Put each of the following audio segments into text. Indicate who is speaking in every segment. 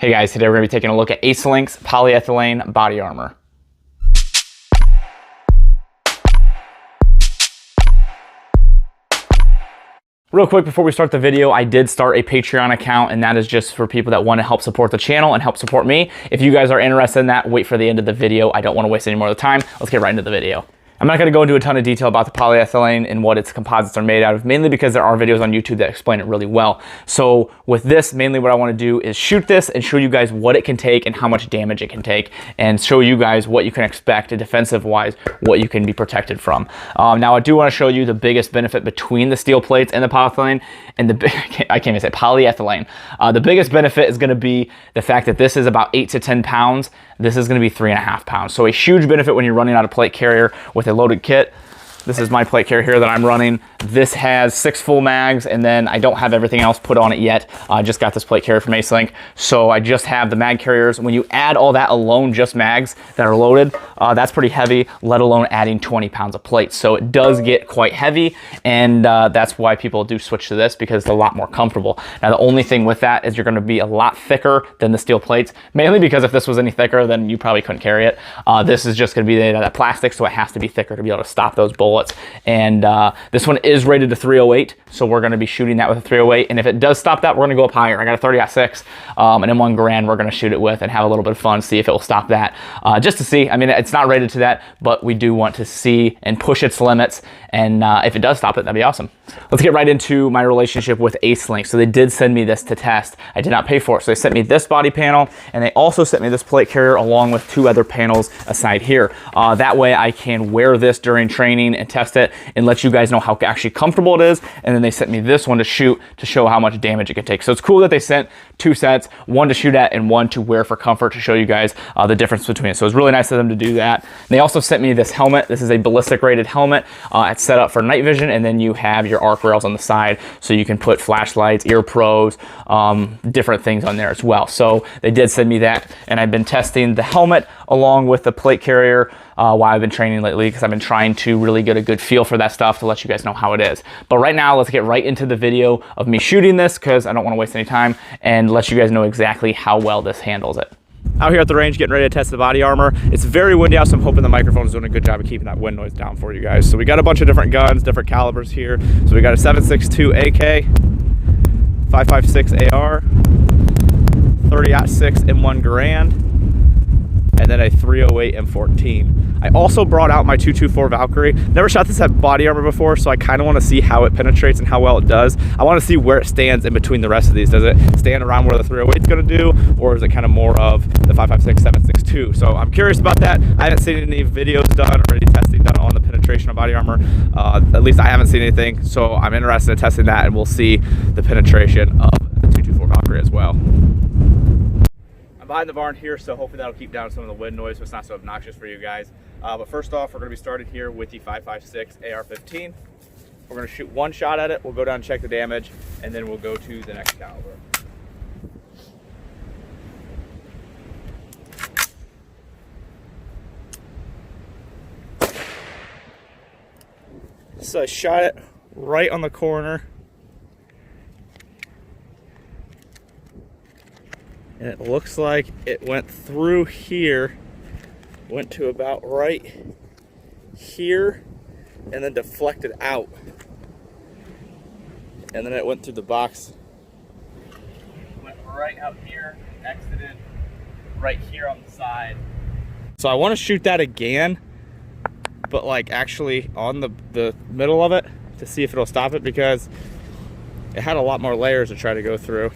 Speaker 1: Hey guys, today we're going to be taking a look at Link's polyethylene body armor. Real quick before we start the video, I did start a Patreon account, and that is just for people that want to help support the channel and help support me. If you guys are interested in that, wait for the end of the video. I don't want to waste any more of the time. Let's get right into the video. I'm not going to go into a ton of detail about the polyethylene and what its composites are made out of, mainly because there are videos on YouTube that explain it really well. So with this, mainly what I want to do is shoot this and show you guys what it can take and how much damage it can take, and show you guys what you can expect defensive-wise, what you can be protected from. Now I do want to show you the biggest benefit between the steel plates and the polyethylene, and I can't even say polyethylene. The biggest benefit is going to be the fact that this is about 8 to 10 pounds. This is going to be 3.5 pounds. So a huge benefit when you're running out of plate carrier with a loaded kit. This is my plate carrier here that I'm running. This has 6 full mags, and then I don't have everything else put on it yet. I just got this plate carrier from Link, so I just have the mag carriers. When you add all that alone, just mags that are loaded, that's pretty heavy, let alone adding 20 pounds of plates. So it does get quite heavy, and that's why people do switch to this, because it's a lot more comfortable. Now the only thing with that is you're going to be a lot thicker than the steel plates, mainly because if this was any thicker, then you probably couldn't carry it. This is just going to be made out of plastic, so it has to be thicker to be able to stop those bullets. And this one is rated to 308, so we're going to be shooting that with a 308, and if it does stop that, we're going to go up higher. I got a 30-06, and in 1 grand we're going to shoot it with and have a little bit of fun, see if it will stop that, just to see. I mean, it's not rated to that, but we do want to see and push its limits, and if it does stop it, that'd be awesome. Let's get right into my relationship with Link. So they did send me this to test. I did not pay for it, so they sent me this body panel, and they also sent me this plate carrier along with 2 other panels aside here. That way I can wear this during training and test it and let you guys know how actually comfortable it is. And then they sent me this one to shoot to show how much damage it can take. So it's cool that they sent 2 sets, one to shoot at and one to wear for comfort, to show you guys the difference between it. So it's really nice of them to do that. And they also sent me this helmet. This is a ballistic rated helmet. It's set up for night vision, and then you have your arc rails on the side, so you can put flashlights, ear pros, different things on there as well. So they did send me that, and I've been testing the helmet along with the plate carrier while I've been training lately, because I've been trying to really get a good feel for that stuff to let you guys know how it is. But right now, let's get right into the video of me shooting this, because I don't want to waste any time, and let you guys know exactly how well this handles it. Out here at the range, getting ready to test the body armor. It's very windy out, so I'm hoping the microphone is doing a good job of keeping that wind noise down for you guys. So we got a bunch of different guns, different calibers here. So we got a 7.62 AK, 5.56 AR, 30-06 in 1 grand, and then a 308 M14. I also brought out my 224 Valkyrie. Never shot this at body armor before, so I kind of want to see how it penetrates and how well it does. I want to see where it stands in between the rest of these. Does it stand around where the 308 is going to do, or is it kind of more of the 5.56, 7.62? So I'm curious about that. I haven't seen any videos done or any testing done on the penetration of body armor. At least I haven't seen anything, so I'm interested in testing that, and we'll see the penetration of the 224 Valkyrie as well. I'm behind the barn here, so hopefully that'll keep down some of the wind noise so it's not so obnoxious for you guys. But first off, we're going to be started here with the 5.56 AR-15. We're going to shoot 1 shot at it. We'll go down and check the damage, and then we'll go to the next caliber. So I shot it right on the corner, and it looks like it went through here, went to about right here, and then deflected out. And then it went through the box. Went right out here, exited right here on the side. So I want to shoot that again, but like actually on the middle of it, to see if it'll stop it, because it had a lot more layers to try to go through.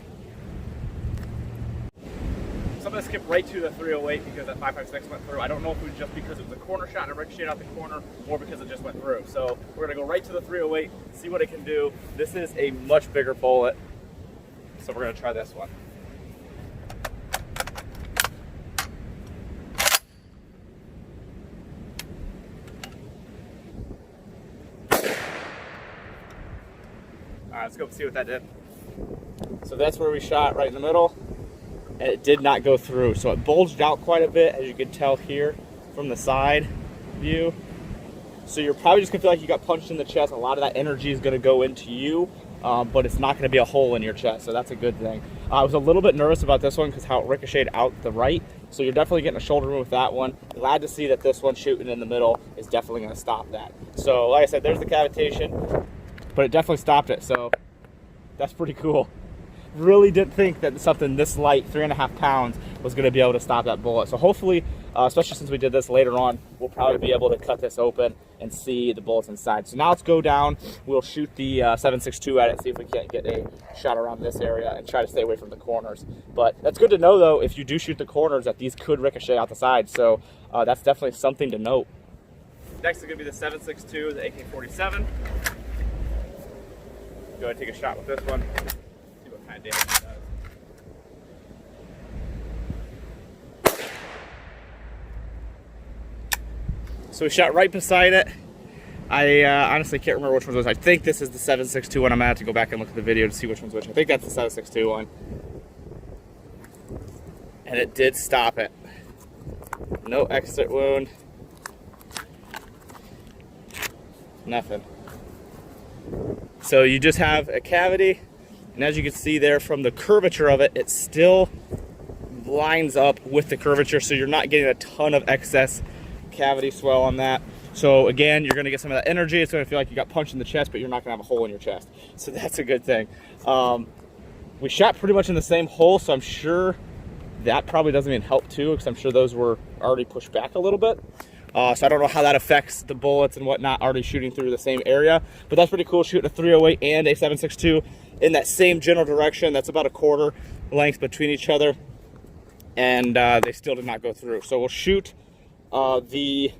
Speaker 1: I'm going to skip right to the 308 because that 5.56 went through. I don't know if it was just because it was a corner shot and it ricocheted out the corner, or because it just went through. So we're going to go right to the 308, see what it can do. This is a much bigger bullet, so we're going to try this one. All right, let's go see what that did. So that's where we shot, right in the middle. And it did not go through, so it bulged out quite a bit, as you can tell here from the side view. So you're probably just gonna feel like you got punched in the chest. A lot of that energy is gonna go into you, but it's not gonna be a hole in your chest, so that's a good thing. I was a little bit nervous about this one because how it ricocheted out the right. So you're definitely getting a shoulder wound with that one. Glad to see that this one shooting in the middle is definitely going to stop that. So like I said, there's the cavitation, but it definitely stopped it. So that's pretty cool. Really didn't think that something this light, 3.5 pounds, was going to be able to stop that bullet. So hopefully, especially since we did this later on, we'll probably be able to cut this open and see the bullets inside. So now let's go down. We'll shoot the 7.62 at it, see if we can't get a shot around this area and try to stay away from the corners. But that's good to know, though, if you do shoot the corners, that these could ricochet out the side. So that's definitely something to note. Next is going to be the 7.62, the AK-47. Go ahead and take a shot with this one. See what kind of damage it does. So we shot right beside it. I honestly can't remember which one was. I think this is the 7.62 one. I'm gonna have to go back and look at the video to see which one's which. I think that's the 7.62 one. And it did stop it. No exit wound. Nothing. So you just have a cavity, and as you can see there from the curvature of it, it still lines up with the curvature, so you're not getting a ton of excess cavity swell on that. So again, you're gonna get some of that energy. It's gonna feel like you got punched in the chest, but you're not gonna have a hole in your chest. So that's a good thing. We shot pretty much in the same hole, so I'm sure that probably doesn't even help too, because I'm sure those were already pushed back a little bit. So I don't know how that affects the bullets and whatnot already shooting through the same area, but that's pretty cool, shooting a 308 and a 7.62 in that same general direction. That's about a quarter length between each other, and they still did not go through. So we'll shoot the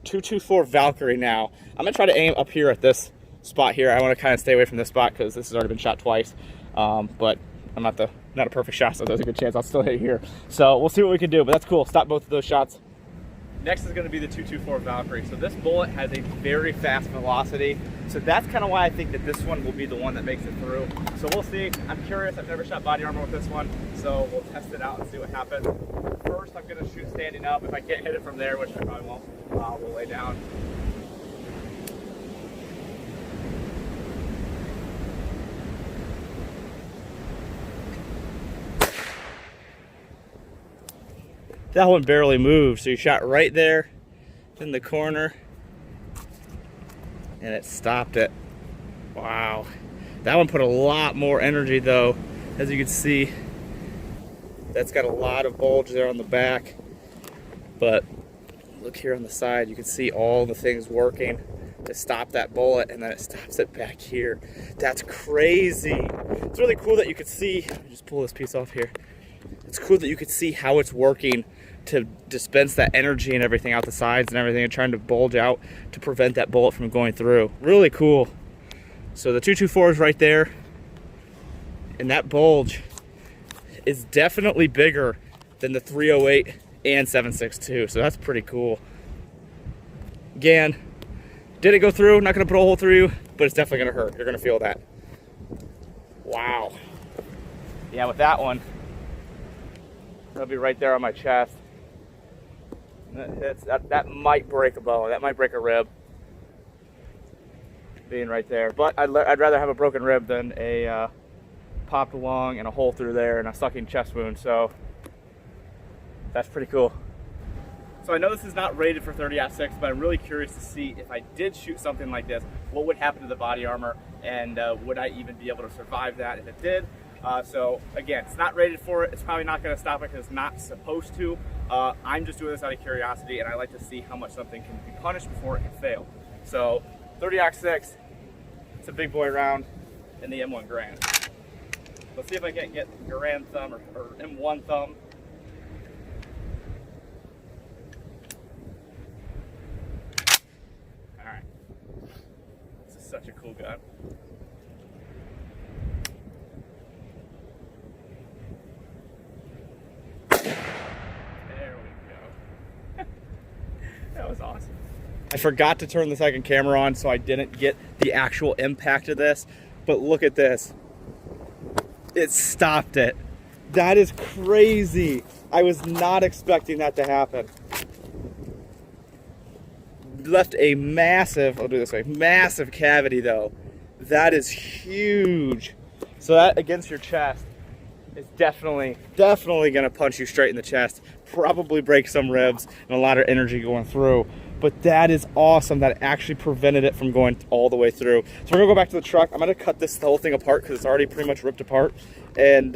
Speaker 1: 224 Valkyrie now. I'm gonna try to aim up here at this spot here. I want to kind of stay away from this spot because this has already been shot twice, but I'm not a perfect shot, so there's a good chance I'll still hit here. So we'll see what we can do, but that's cool. Stop both of those shots. Next is going to be the 224 Valkyrie. So this bullet has a very fast velocity. So that's kind of why I think that this one will be the one that makes it through. So we'll see. I'm curious. I've never shot body armor with this one. So we'll test it out and see what happens. First, I'm going to shoot standing up. If I can't hit it from there, which I probably won't, we'll lay down. That one barely moved, so you shot right there in the corner and it stopped it. Wow. That one put a lot more energy though. As you can see, that's got a lot of bulge there on the back. But look here on the side, you can see all the things working to stop that bullet, and then it stops it back here. That's crazy. It's really cool that you could see, let me just pull this piece off here. It's cool that you could see how it's working to dispense that energy and everything out the sides and everything, and trying to bulge out to prevent that bullet from going through. Really cool. So the 224 is right there, and that bulge is definitely bigger than the 308 and 7.62, so that's pretty cool. Again, did it go through? Not gonna put a hole through you, but it's definitely gonna hurt. You're gonna feel that. Wow. Yeah, with that one, that'll be right there on my chest. That might break a bone. That might break a rib. Being right there. But I'd rather have a broken rib than a popped lung and a hole through there and a sucking chest wound. So that's pretty cool. So I know this is not rated for 30-06, but I'm really curious to see if I did shoot something like this, what would happen to the body armor, and would I even be able to survive that if it did? So again, it's not rated for it. It's probably not going to stop it because it's not supposed to. I'm just doing this out of curiosity, and I like to see how much something can be punished before it can fail. So 30-06, it's a big boy round in the M1 Garand. Let's see if I can't get Garand thumb or M1 thumb. All right, this is such a cool gun. That was awesome. I forgot to turn the second camera on, so I didn't get the actual impact of this, but look at this. It stopped it. That is crazy. I was not expecting that to happen. Left a massive, I'll do this way, massive cavity though. That is huge. So that against your chest, is definitely gonna punch you straight in the chest, probably break some ribs and a lot of energy going through. But that is awesome that it actually prevented it from going all the way through. So we're gonna go back to the truck. I'm gonna cut this whole thing apart because it's already pretty much ripped apart. And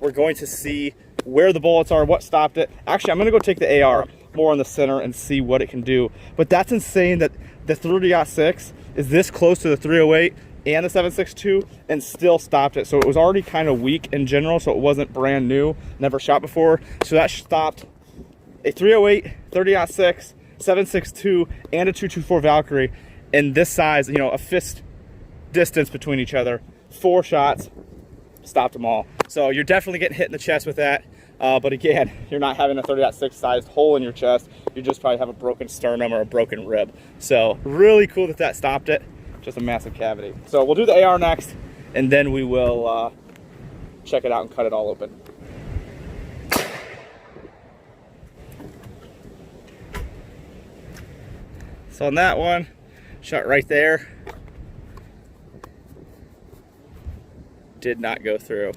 Speaker 1: we're going to see where the bullets are, what stopped it. Actually, I'm gonna go take the AR more in the center and see what it can do. But that's insane that the 30-06 is this close to the 308 and the 7.62 and still stopped it. So it was already kind of weak in general, so it wasn't brand new, never shot before. So that stopped a 308, 30-06, 7.62, and a 224 Valkyrie in this size, you know, a fist distance between each other. 4 shots, stopped them all. So you're definitely getting hit in the chest with that. But again, you're not having a 30-06 sized hole in your chest. You just probably have a broken sternum or a broken rib. So really cool that that stopped it. Just a massive cavity. So we'll do the AR next, and then we will check it out and cut it all open. So on that one, shot right there. Did not go through.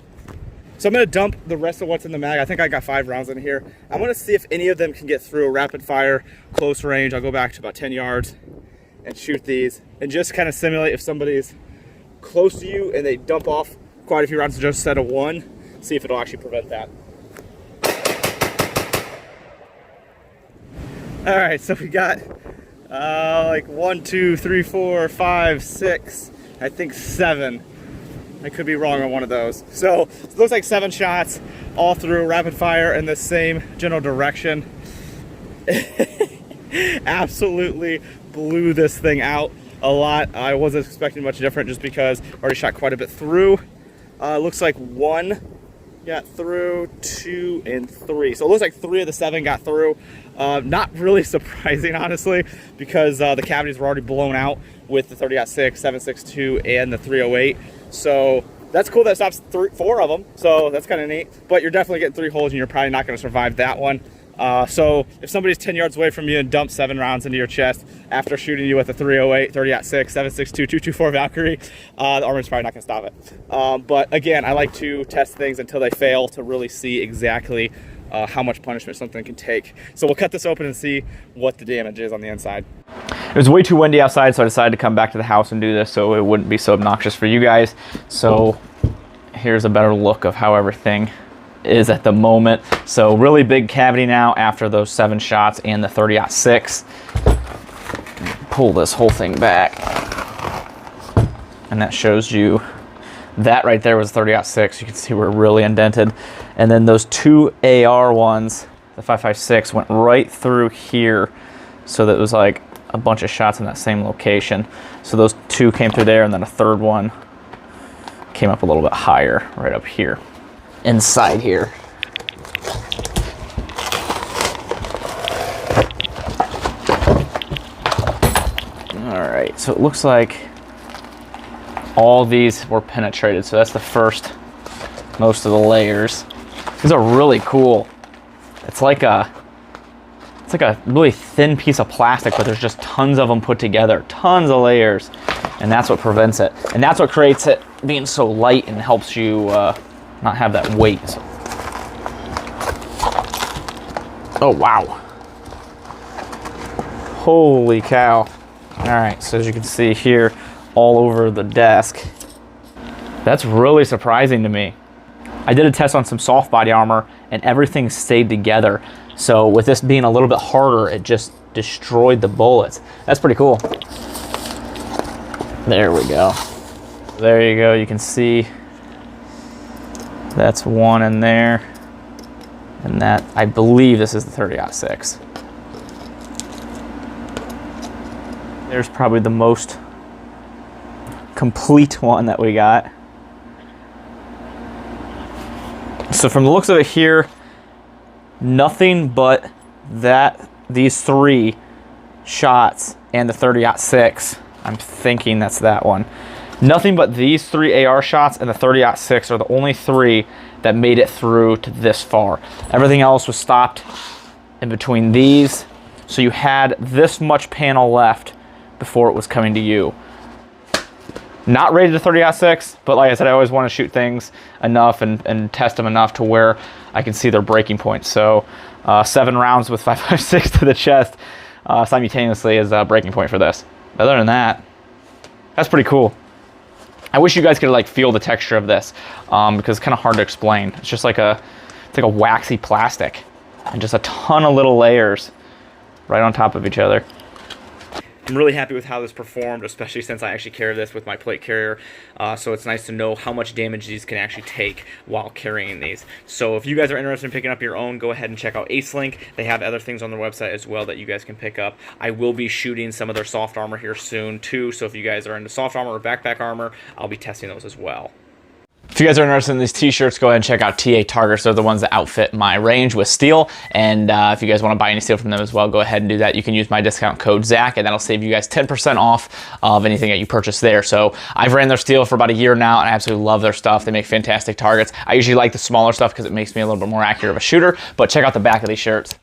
Speaker 1: So I'm gonna dump the rest of what's in the mag. I think I got 5 rounds in here. I'm gonna see if any of them can get through a rapid fire, close range. I'll go back to about 10 yards and shoot these and just kind of simulate if somebody's close to you and they dump off quite a few rounds just instead of 1, see if it'll actually prevent that. All right, so we got like 1, 2, 3, 4, 5, 6, I think 7. I could be wrong on one of those. So it looks like 7 shots all through rapid fire in the same general direction. Absolutely blew this thing out a lot. I wasn't expecting much different just because I already shot quite a bit through. Looks like 1 got through, 2 and 3. So it looks like 3 of the 7 got through. Not really surprising, honestly, because the cavities were already blown out with the 30-06, 7.62, and the 308. So that's cool that stops 4 of them. So that's kind of neat. But you're definitely getting 3 holes, and you're probably not going to survive that one. So if somebody's 10 yards away from you and dumps 7 rounds into your chest after shooting you with a 308, 30-06, 7.62, 224 Valkyrie, the armor's probably not going to stop it. But again, I like to test things until they fail to really see exactly how much punishment something can take. So we'll cut this open and see what the damage is on the inside. It was way too windy outside, so I decided to come back to the house and do this so it wouldn't be so obnoxious for you guys. So here's a better look of how everything is at the moment. So really big cavity now after those 7 shots and the 30-06. Pull this whole thing back, and that shows you that right there was 30-06. You can see we're really indented. And then those 2 AR ones, the 5.56, went right through here. So that was like a bunch of shots in that same location. So those 2 came through there, and then a 3rd one came up a little bit higher right up here, inside here. All right, so it looks like all these were penetrated. So that's the first, most of the layers. These are really cool. It's like a really thin piece of plastic, but there's just tons of them put together, tons of layers, and that's what prevents it. And that's what creates it being so light and helps you not have that weight. So. Oh, wow. Holy cow. All right, so as you can see here, all over the desk. That's really surprising to me. I did a test on some soft body armor and everything stayed together. So with this being a little bit harder, it just destroyed the bullets. That's pretty cool. There we go. There you go, you can see that's 1 in there. And that, I believe this is the 30-06. There's probably the most complete one that we got. So from the looks of it here, nothing but these 3 shots and the 30-06. I'm thinking that's that one. Nothing but these 3 AR shots and the 30-06 are the only 3 that made it through to this far. Everything else was stopped in between these. So you had this much panel left before it was coming to you. Not rated to 30-06, but like I said, I always want to shoot things enough and test them enough to where I can see their breaking point. So 7 rounds with 5.56 to the chest simultaneously is a breaking point for this. Other than that, that's pretty cool. I wish you guys could like feel the texture of this because it's kind of hard to explain. It's just like it's like a waxy plastic and just a ton of little layers right on top of each other. I'm really happy with how this performed, especially since I actually carry this with my plate carrier. So it's nice to know how much damage these can actually take while carrying these. So if you guys are interested in picking up your own, go ahead and check out AceLink. They have other things on their website as well that you guys can pick up. I will be shooting some of their soft armor here soon too. So if you guys are into soft armor or backpack armor, I'll be testing those as well. If you guys are interested in these t-shirts, go ahead and check out TA Targets. They're the ones that outfit my range with steel. And if you guys want to buy any steel from them as well, go ahead and do that. You can use my discount code ZACH, and that'll save you guys 10% off of anything that you purchase there. So I've ran their steel for about a year now, and I absolutely love their stuff. They make fantastic targets. I usually like the smaller stuff because it makes me a little bit more accurate of a shooter, but check out the back of these shirts.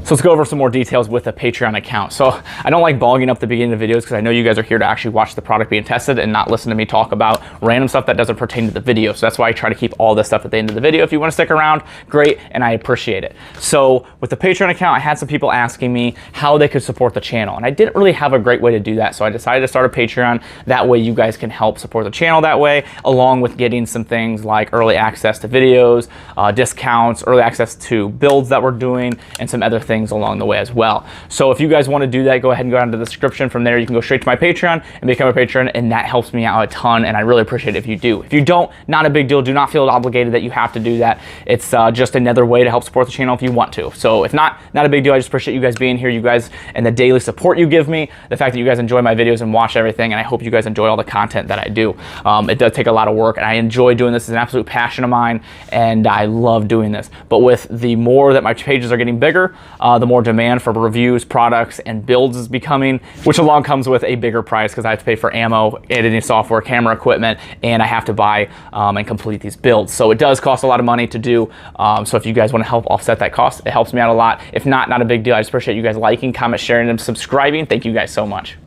Speaker 1: So let's go over some more details with a Patreon account. So I don't like bogging up the beginning of videos because I know you guys are here to actually watch the product being tested and not listen to me talk about random stuff that doesn't pertain to the video. So that's why I try to keep all this stuff at the end of the video. If you want to stick around, great, and I appreciate it. So with the Patreon account, I had some people asking me how they could support the channel, and I didn't really have a great way to do that. So I decided to start a Patreon. That way you guys can help support the channel that way, along with getting some things like early access to videos, discounts, early access to builds that we're doing, and some other things along the way as well. So if you guys want to do that, go ahead and go down to the description. From there, you can go straight to my Patreon and become a patron, and that helps me out a ton, and I really appreciate it if you do. If you don't, not a big deal. Do not feel obligated that you have to do that. It's just another way to help support the channel if you want to. So if not a big deal. I just appreciate you guys being here, you guys, and the daily support you give me, the fact that you guys enjoy my videos and watch everything, and I hope you guys enjoy all the content that I do. It does take a lot of work, and I enjoy doing this. It's an absolute passion of mine, and I love doing this. But with the more that my pages are getting bigger, the more demand for reviews, products, and builds is becoming, which along comes with a bigger price because I have to pay for ammo, editing software, camera equipment, and I have to buy and complete these builds. So it does cost a lot of money to do. So if you guys want to help offset that cost, it helps me out a lot. If not a big deal. I just appreciate you guys liking, comment, sharing, and subscribing. Thank you guys so much.